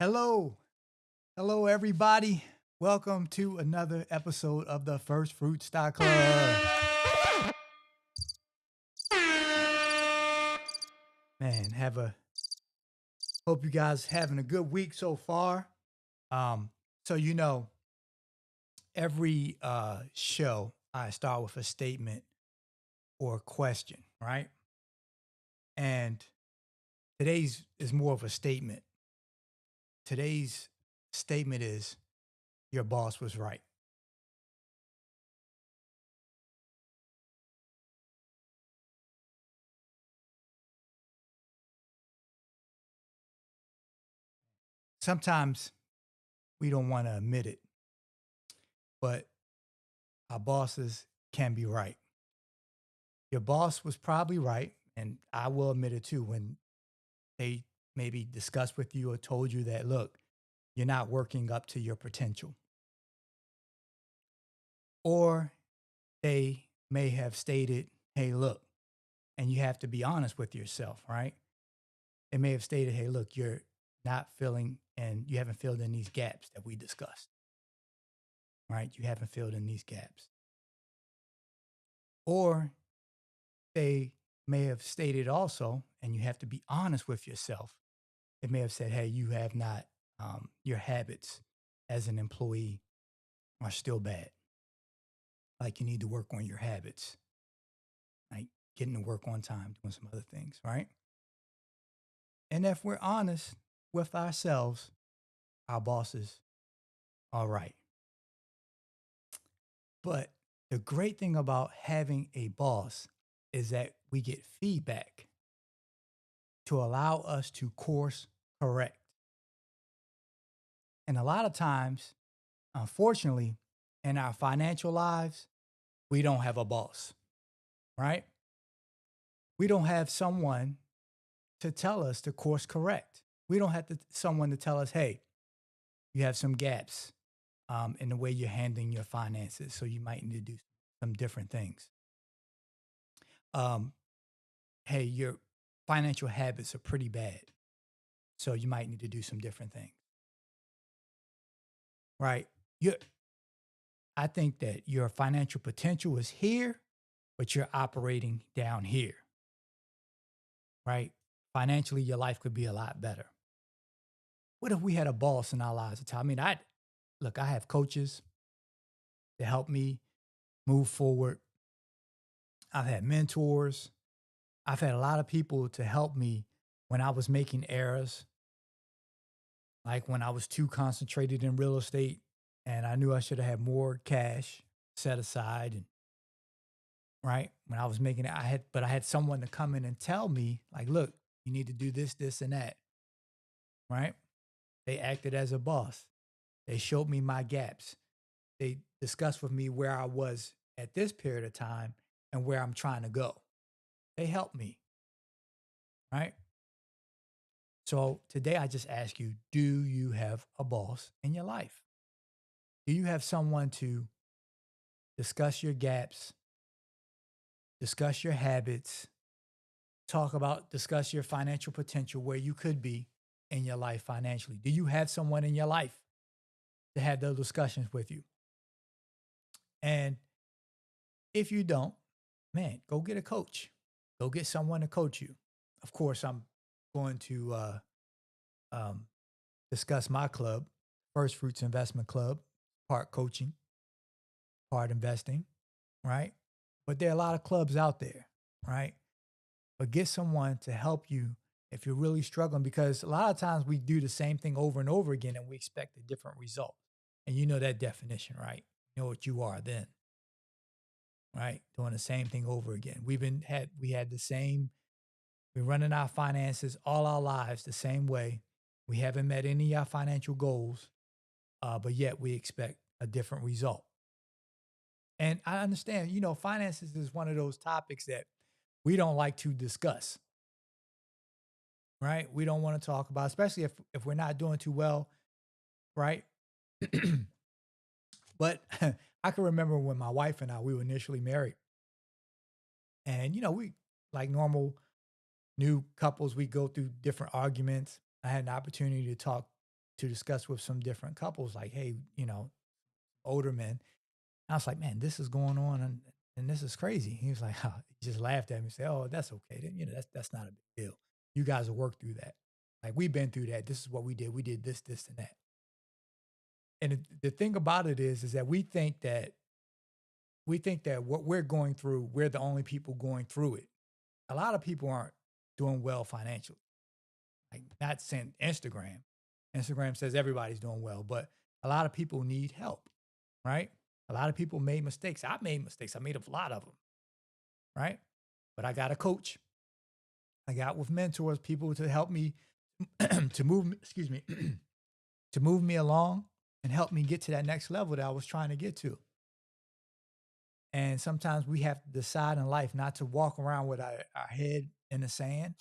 Hello. Hello, everybody. Welcome to another episode of the First Fruit Stock Club. Man, hope you guys having a good week so far. Um, so every show I start with a statement or a question, right? And today's is more of a statement. Today's statement is your boss was right. Sometimes we don't want to admit it, but our bosses can be right. Your boss was probably right, and I will admit it too, when they maybe discussed with you or told you that, look, you're not working up to your potential. Or they may have stated, hey, look, and you have to be honest with yourself, right? They may have stated, hey, look, you're not filling and you haven't filled in these gaps that we discussed, right? You haven't filled in these gaps. Or they may have stated also, and you have to be honest with yourself. It may have said, hey, you have not, your habits as an employee are still bad. Like you need to work on your habits, like getting to work on time, doing some other things, right? And if we're honest with ourselves, our bosses are right. But the great thing about having a boss is that we get feedback to allow us to course correct. And a lot of times, unfortunately, in our financial lives, we don't have a boss, right? We don't have someone to tell us to course correct. We don't have someone to tell us, hey, you have some gaps in the way you're handling your finances. So you might need to do some different things. Um, hey, your financial habits are pretty bad. So you might need to do some different things, right? You, I think that your financial potential is here, but you're operating down here, right? Financially, your life could be a lot better. What if we had a boss in our lives to tell? I mean, I have coaches to help me move forward. I've had mentors. I've had a lot of people to help me when I was making errors, like when I was too concentrated in real estate and I knew I should have had more cash set aside and right when I was making it, I had someone to come in and tell me like, look, you need to do this, this, and that. Right? They acted as a boss. They showed me my gaps. They discussed with me where I was at this period of time and where I'm trying to go. They helped me, right? So today I just ask you, do you have a boss in your life? Do you have someone to discuss your gaps, discuss your habits, discuss your financial potential, where you could be in your life financially? Do you have someone in your life to have those discussions with you? And if you don't, man, go get a coach. Go get someone to coach you. Of course, I'm going to um, discuss my club, First Fruits Investment Club, part coaching, part investing, right? But there are a lot of clubs out there, right? But get someone to help you if you're really struggling, because a lot of times we do the same thing over and over again and we expect a different result. And you know that definition, right? You know what you are then, right? Doing the same thing over again. We had the same, we're running our finances all our lives the same way. We haven't met any of our financial goals, but yet we expect a different result. And I understand, finances is one of those topics that we don't like to discuss, right? We don't want to talk about, especially if we're not doing too well, right? But I can remember when my wife and I we were initially married, and we like normal new couples, we go through different arguments. I had an opportunity to talk to discuss with some different couples, like, hey, older men. I was like, man, this is going on, and this is crazy. He was like, huh. He just laughed at me and said, oh, that's okay. Then, that's not a big deal. You guys will work through that. Like, we've been through that. This is what we did. We did this, this, and that. And the thing about it is that we think that what we're going through, we're the only people going through it. A lot of people aren't doing well financially. Like, not saying Instagram. Instagram says everybody's doing well, but a lot of people need help, right? A lot of people made mistakes. I made mistakes. I made a lot of them, right? But I got a coach. I got with mentors, people to help me to move, excuse me, to move me along and help me get to that next level that I was trying to get to. And sometimes we have to decide in life not to walk around with our head in the sand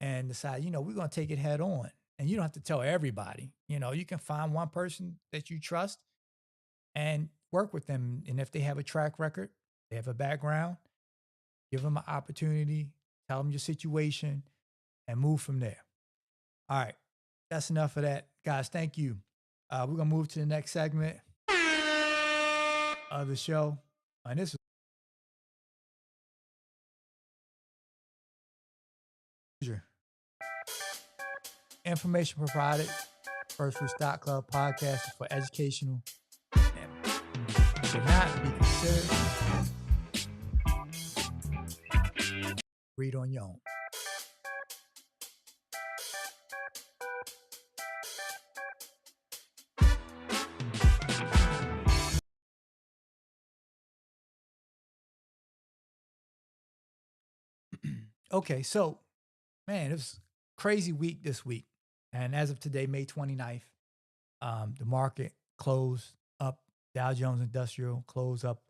and decide, we're going to take it head on. And you don't have to tell everybody. You can find one person that you trust and work with them. And if they have a track record, they have a background, give them an opportunity, tell them your situation, and move from there. All right. That's enough of that. Guys, thank you. We're going to move to the next segment of the show. And this is information provided. First Fruit Stock Club podcast is for educational and should not be considered. Read on your own. Okay, so man, it was a crazy week this week. And as of today, May 29th, the market closed up. Dow Jones Industrial closed up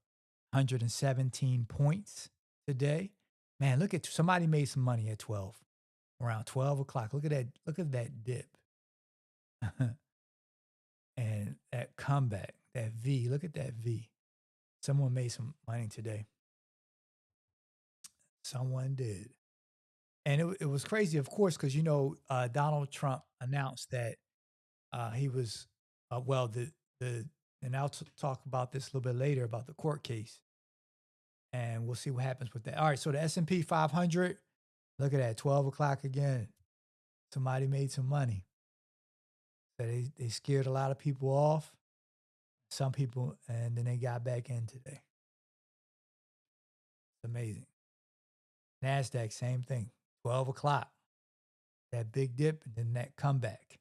117 points today. Man, look at somebody made some money at 12, around 12 o'clock. Look at that. Look at that dip. And that comeback, that V. Look at that V. Someone made some money today. Someone did. And it was crazy, of course, because, Donald Trump announced that he was, and I'll talk about this a little bit later about the court case. And we'll see what happens with that. All right, so the S&P 500, look at that, 12 o'clock again. Somebody made some money. So they scared a lot of people off, some people, and then they got back in today. It's amazing. NASDAQ, same thing, 12 o'clock. That big dip and then that comeback.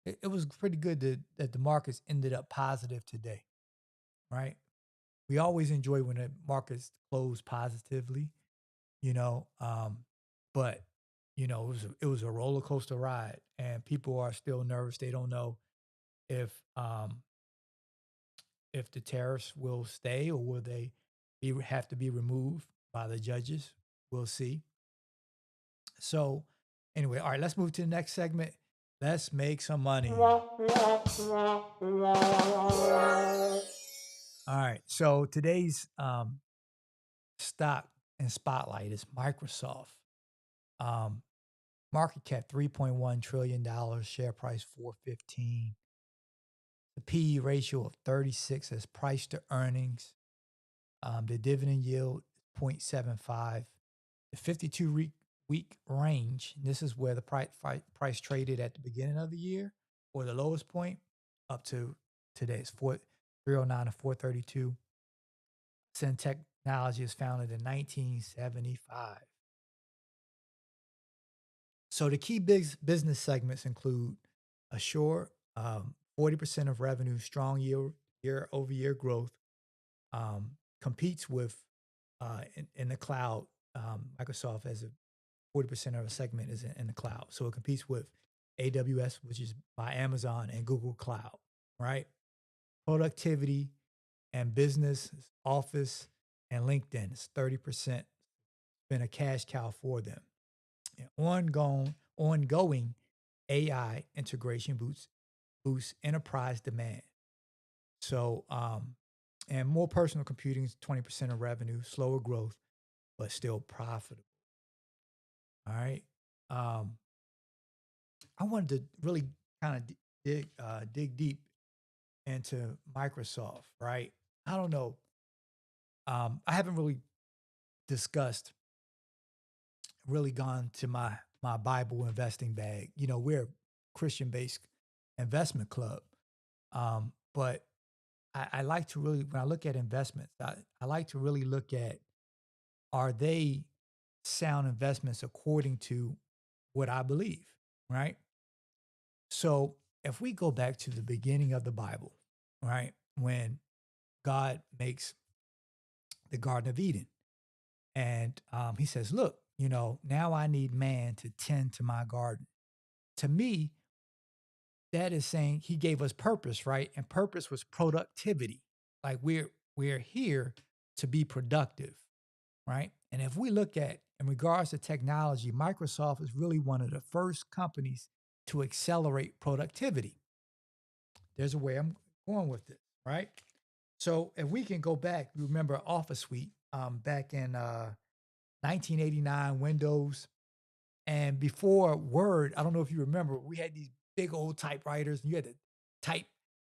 It was pretty good that the markets ended up positive today, right? We always enjoy when the markets close positively, you know, but it was a roller coaster ride, and people are still nervous. They don't know if the tariffs will stay or will they have to be removed by the judges. We'll see. So anyway, all right, let's move to the next segment. Let's make some money. All right. So today's stock and spotlight is Microsoft. Market cap $3.1 trillion, share price $4.15. The PE ratio of 36 as price to earnings. The dividend yield 0.75. The 52-week range, this is where the price traded at the beginning of the year or the lowest point up to today's 309 to 432. Cen Technology is founded in 1975. So the key business segments include Assure, 40% of revenue, strong year-over-year growth, competes with in the cloud. Microsoft has 40% of a segment is in the cloud. So it competes with AWS, which is by Amazon, and Google Cloud, right? Productivity and business, Office and LinkedIn is 30%. Been a cash cow for them. And ongoing AI integration boosts enterprise demand. So, and more personal computing is 20% of revenue, slower growth, but still profitable. All right. I wanted to really kind of dig deep into Microsoft, right? I don't know. I haven't discussed, really gone to my Bible investing bag. You know, we're a Christian based investment club, but I like to really, when I look at investments, I like to really look at, are they sound investments according to what I believe, right? So if we go back to the beginning of the Bible, right, when God makes the Garden of Eden, and he says, "Look, you know, now I need man to tend to my garden." To me, that is saying he gave us purpose, right? And purpose was productivity. Like we're here to be productive, right? And if we look at, in regards to technology, Microsoft is really one of the first companies to accelerate productivity. There's a way I'm going with this, right? So if we can go back, remember Office Suite, back in 1989, Windows, and before Word. I don't know if you remember, we had these big old typewriters, and you had to type,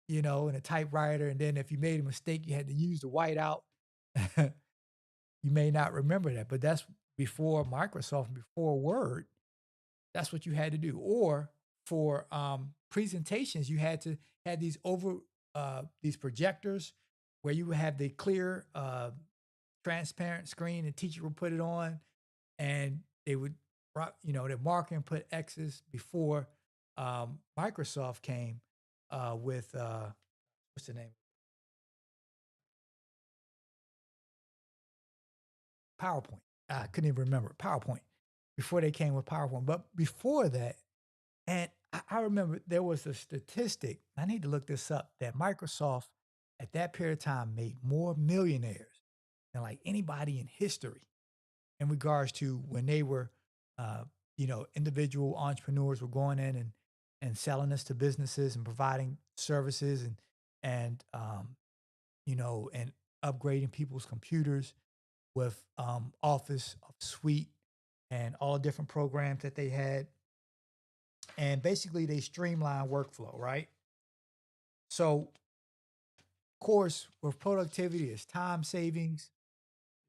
you know, in a typewriter, and then if you made a mistake, you had to use the whiteout. You may not remember that, but that's before Microsoft, before Word. That's what you had to do. Or for presentations, you had to had these projectors where you would have the clear, transparent screen, and teacher would put it on, and they would, you know, they're mark and put X's before Microsoft came with what's the name? PowerPoint. I couldn't even remember PowerPoint before they came with PowerPoint. But before that, and I remember there was a statistic, I need to look this up, that Microsoft at that period of time made more millionaires than like anybody in history, in regards to when they were, uh, you know, individual entrepreneurs were going in and selling this to businesses and providing services, and you know, and upgrading people's computers with Office Suite and all different programs that they had, and basically they streamline workflow, right? So, of course, with productivity, it's time savings,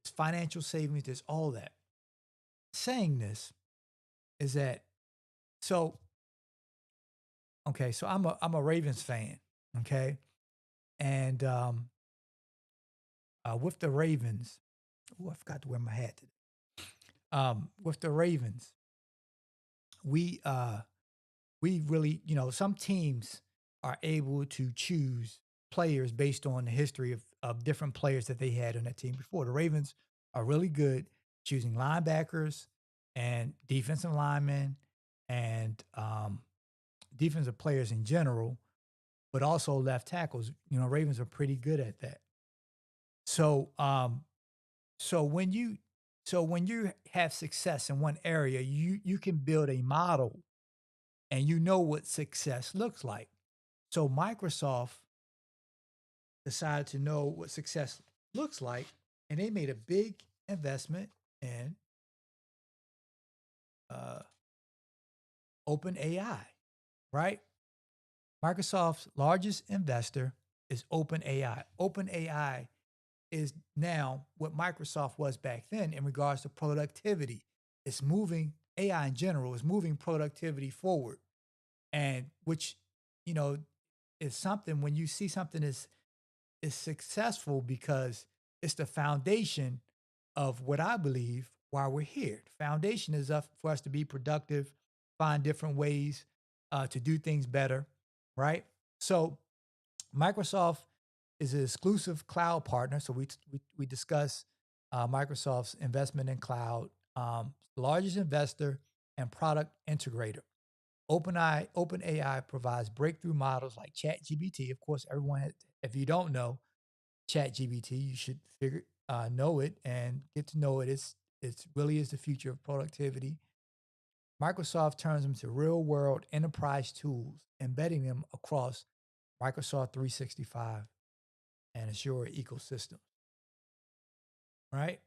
it's financial savings, there's all that. Saying this is that, so okay, so I'm a Ravens fan, okay, and with the Ravens, oh, I forgot to wear my hat today. With the Ravens, we uh we really, you know, some teams are able to choose players based on the history of different players that they had on that team before. The Ravens are really good choosing linebackers and defensive linemen and defensive players in general, but also left tackles. You know, Ravens are pretty good at that. So, so when you so when you have success in one area, you can build a model, and you know what success looks like. So Microsoft decided to know what success looks like, and they made a big investment in uh, OpenAI, right? Microsoft's largest investor is OpenAI. OpenAI is now what Microsoft was back then in regards to productivity. It's moving, AI in general is moving productivity forward. And which, you know, is something, when you see something is successful, because it's the foundation of what I believe why we're here. The foundation is up for us to be productive, find different ways to do things better, right? So Microsoft is an exclusive cloud partner. So we discuss Microsoft's investment in cloud, largest investor and product integrator. OpenAI provides breakthrough models like ChatGPT. Of course, if you don't know ChatGPT, you should know it and get to know it. It's really is the future of productivity. Microsoft turns them to real world enterprise tools, embedding them across Microsoft 365 and Azure ecosystem, right?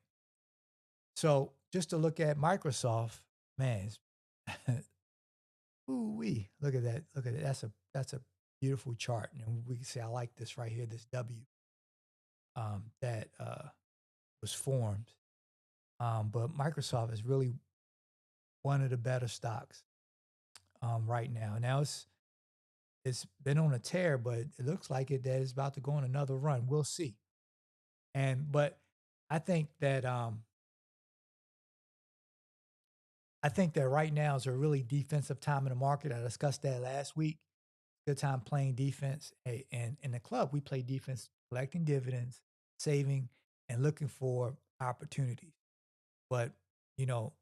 So just to look at Microsoft, man, Ooh wee. Look at that. Look at it. That's a beautiful chart. And we can say I like this right here, this W that was formed. But Microsoft is really one of the better stocks right now. Now it's been on a tear, but it looks like it that it's about to go on another run. We'll see. But I think that I think that right now is a really defensive time in the market. I discussed that last week. Good time playing defense. Hey, and in the club, we play defense, collecting dividends, saving, and looking for opportunities. But you know,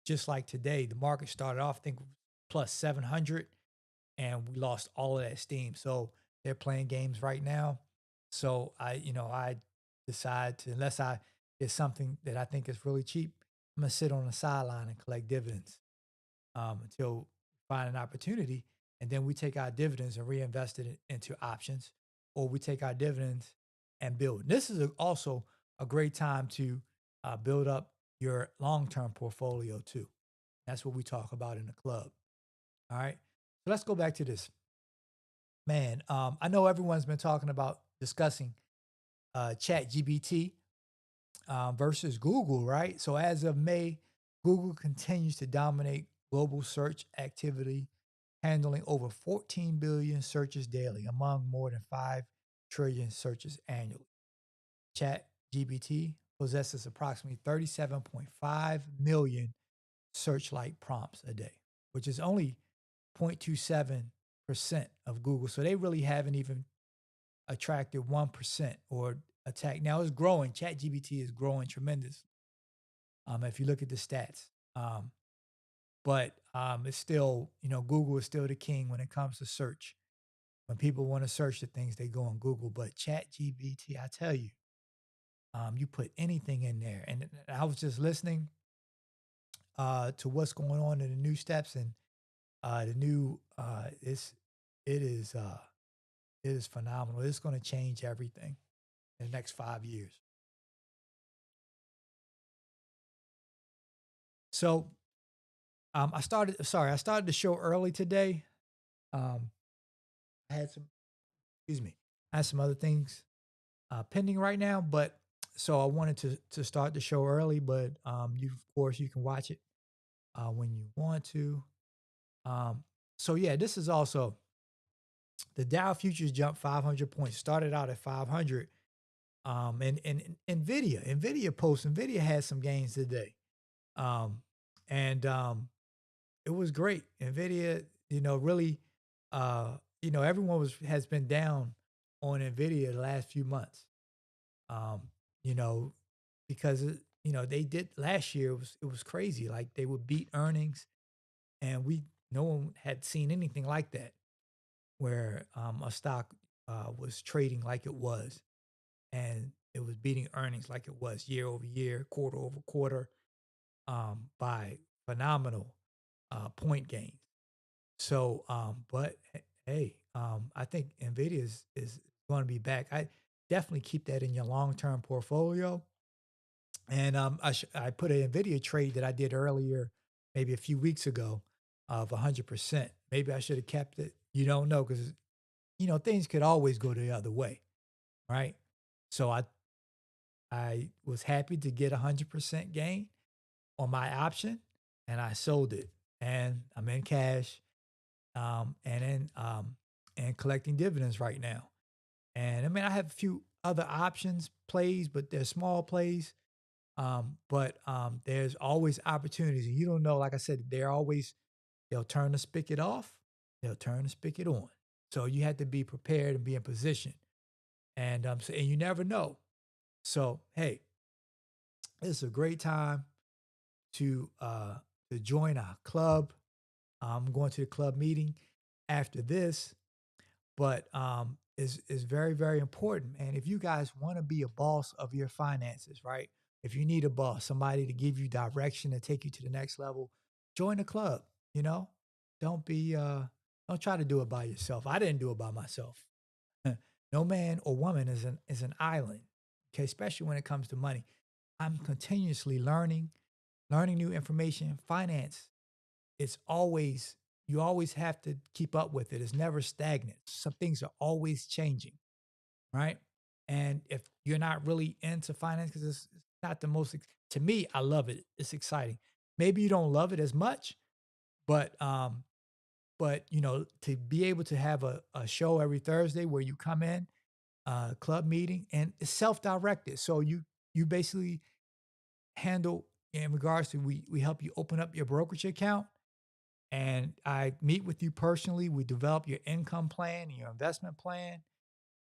just like today, the market started off, I think, plus 700, and we lost all of that steam. So they're playing games right now. So I decide to, unless I get something that I think is really cheap, I'm gonna sit on the sideline and collect dividends until we find an opportunity, and then we take our dividends and reinvest it into options, or we take our dividends and build. This is also a great time to build up your long-term portfolio too. That's what we talk about in the club. All right. So let's go back to this. Man, I know everyone's been talking about discussing Chat GBT versus Google, right? So as of May, Google continues to dominate global search activity, handling over 14 billion searches daily among more than 5 trillion searches annually. Chat GBT possesses approximately 37.5 million search like prompts a day, which is only 0.27% of Google. So they really haven't even attracted 1% or attack. Now it's growing. ChatGPT is growing tremendously. If you look at the stats, but it's still, Google is still the king when it comes to search. When people want to search the things, they go on Google. But ChatGPT, I tell you, you put anything in there, and I was just listening to what's going on in the new steps and the new it is uh, it is phenomenal. It's going to change everything in the next 5 years. So I started the show early today. Um, I had some, excuse me, I had some other things pending right now, but so I wanted to start the show early, but you of course you can watch it when you want to. Um, so yeah, this is also the Dow futures jumped 500 points. Started out at 500. And Nvidia had some gains today. Um, and it was great. Nvidia, really, everyone has been down on Nvidia the last few months. Um, you know, because they did last year. It was crazy. Like they would beat earnings, and no one had seen anything like that, where a stock was trading like it was, and it was beating earnings like it was year over year, quarter over quarter, by phenomenal point gains. So, hey, I think Nvidia is going to be back. I definitely keep that in your long term portfolio. And I put an Nvidia trade that I did earlier, maybe a few weeks ago, of 100%. Maybe I should have kept it. You don't know because things could always go the other way, right? So I was happy to get 100% gain on my option, and I sold it, and I'm in cash, and collecting dividends right now. And I mean, I have a few other options plays, but they're small plays. But there's always opportunities, and you don't know. Like I said, they'll turn the spigot off, they'll turn the spigot on. So you have to be prepared and be in position, and you never know. So hey, it's a great time to uh to join our club. I'm going to the club meeting after this, but is very very important. And if you guys want to be a boss of your finances, right? If you need a boss, somebody to give you direction and take you to the next level, join the club. You know, don't be don't try to do it by yourself. I didn't do it by myself. No man or woman is an island. Okay, especially when it comes to money. I'm continuously learning new information. Finance, it's always you always have to keep up with it. It's never stagnant. Some things are always changing, right? And if you're not really into finance, because it's not the most, to me, I love it. It's exciting. Maybe you don't love it as much, but to be able to have a show every Thursday where you come in, club meeting, and it's self-directed. So you basically handle in regards to we help you open up your brokerage account, and I meet with you personally. We develop your income plan and your investment plan,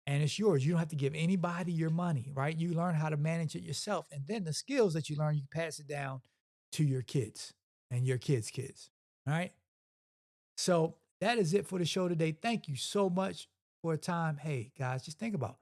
and it's yours. You don't have to give anybody your money, right? You learn how to manage it yourself. And then the skills that you learn, you pass it down to your kids and your kids' kids. All right. So that is it for the show today. Thank you so much for the time. Hey, guys, just think about